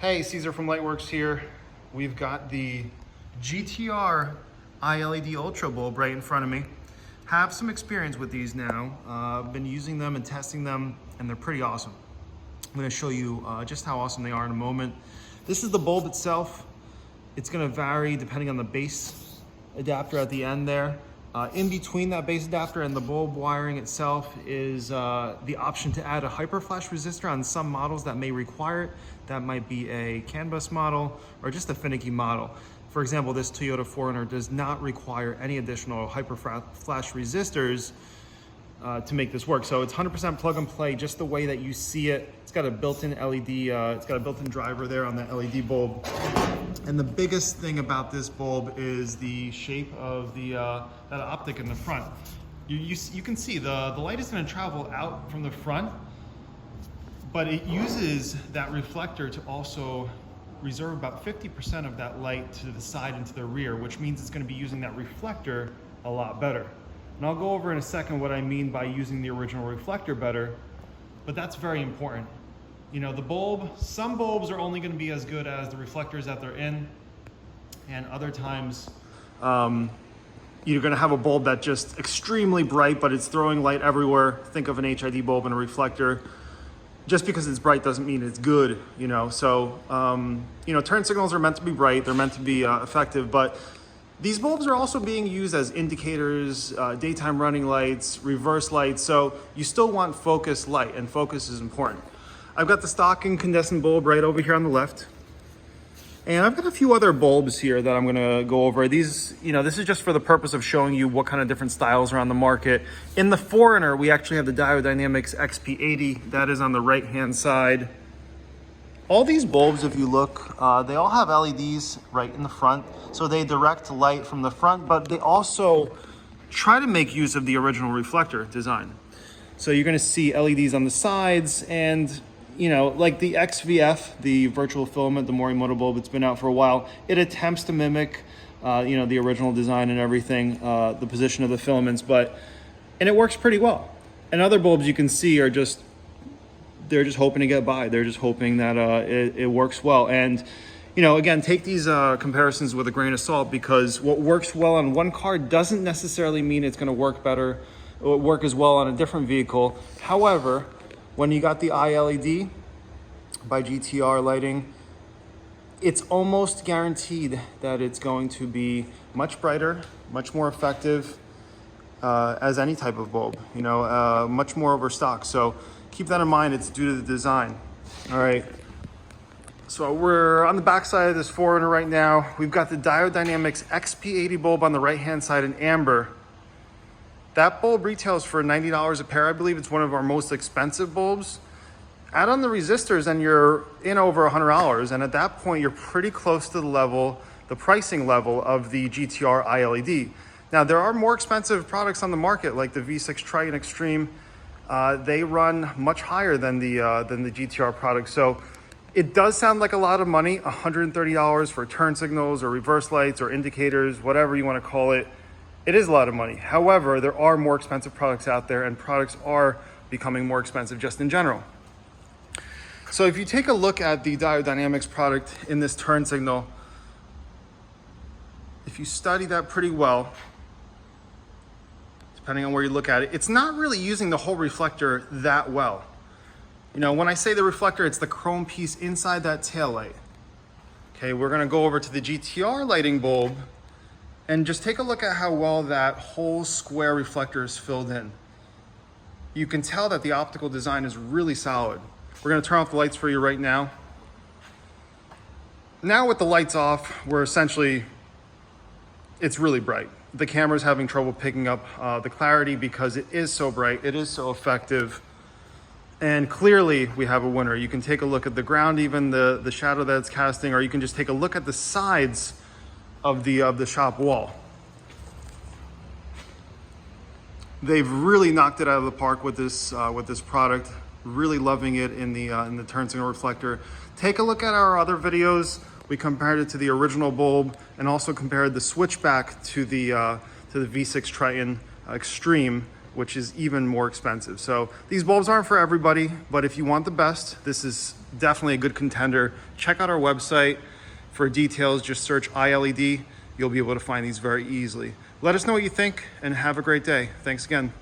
Hey, Caesar from Lightwerkz here. We've got the GTR iLED Ultra bulb right in front of me. Have some experience with these now. I've been using them and testing them, and they're pretty awesome. I'm gonna show you just how awesome they are in a moment. This is the bulb itself. It's gonna vary depending on the base adapter at the end there. In between that base adapter and the bulb wiring itself is the option to add a hyperflash resistor on some models that may require it. That might be a CAN bus model or just a finicky model. For example, this Toyota 4Runner does not require any additional hyperflash resistors to make this work. So it's 100% plug and play, just the way that you see it. It's got a built-in LED, it's got a built-in driver there on the LED bulb. And the biggest thing about this bulb is the shape of the that optic in the front. You can see the light is going to travel out from the front, but it uses that reflector to also reserve about 50% of that light to the side and to the rear, which means it's going to be using that reflector a lot better. And I'll go over in a second what I mean by using the original reflector better, but that's very important. You know, the bulb, some bulbs are only going to be as good as the reflectors that they're in, and other times you're going to have a bulb that's just extremely bright, but it's throwing light everywhere. Think of an HID bulb and a reflector. Just because it's bright doesn't mean it's good, you know. So, you know, turn signals are meant to be bright, they're meant to be effective, but these bulbs are also being used as indicators, daytime running lights, reverse lights, so you still want focus light, and focus is important. I've got the stock incandescent bulb right over here on the left. And I've got a few other bulbs here that I'm gonna go over. These, you know, this is just for the purpose of showing you what kind of different styles are on the market. In the 4Runner, we actually have the Diode XP80. That is on the right-hand side. All these bulbs, if you look, they all have LEDs right in the front. So they direct light from the front, but they also try to make use of the original reflector design. So you're gonna see LEDs on the sides, and you know, like the XVF, the virtual filament, the Morimoto bulb, it's been out for a while. It attempts to mimic, you know, the original design and everything, the position of the filaments, and it works pretty well. And other bulbs you can see are just, they're just hoping to get by. They're just hoping that it works well. And, you know, again, take these comparisons with a grain of salt, because what works well on one car doesn't necessarily mean it's gonna work better or work as well on a different vehicle. However, when you got the iLED by GTR lighting, it's almost guaranteed that it's going to be much brighter, much more effective as any type of bulb, you know, much more over stock. So keep that in mind, it's due to the design. All right, so we're on the back side of this 4Runner right now. We've got the Diode XP80 bulb on the right-hand side in amber. That bulb retails for $90 a pair. I believe it's one of our most expensive bulbs. Add on the resistors and you're in over $100. And at that point, you're pretty close to the pricing level of the GTR iLED. Now, there are more expensive products on the market, like the V6 Triton Extreme. They run much higher than the GTR product. So it does sound like a lot of money, $130 for turn signals or reverse lights or indicators, whatever you want to call it. It is a lot of money. However, there are more expensive products out there, and products are becoming more expensive just in general. So if you take a look at the Diode product in this turn signal, if you study that pretty well, depending on where you look at it, it's not really using the whole reflector that well. You know, when I say the reflector, it's the chrome piece inside that tail light. Okay, we're gonna go over to the GTR lighting bulb and just take a look at how well that whole square reflector is filled in. You can tell that the optical design is really solid. We're gonna turn off the lights for you right now. Now with the lights off, it's really bright. The camera's having trouble picking up the clarity because it is so bright, it is so effective. And clearly we have a winner. You can take a look at the ground, even the shadow that it's casting, or you can just take a look at the sides of the shop wall. They've really knocked it out of the park with this product. Really loving it in the turn signal reflector. Take a look at our other videos. We compared it to the original bulb and also compared the switchback to the V6 Triton Extreme, which is even more expensive. So these bulbs aren't for everybody, but if you want the best, this is definitely a good contender. Check out our website for details. Just search iLED. You'll be able to find these very easily. Let us know what you think and have a great day. Thanks again.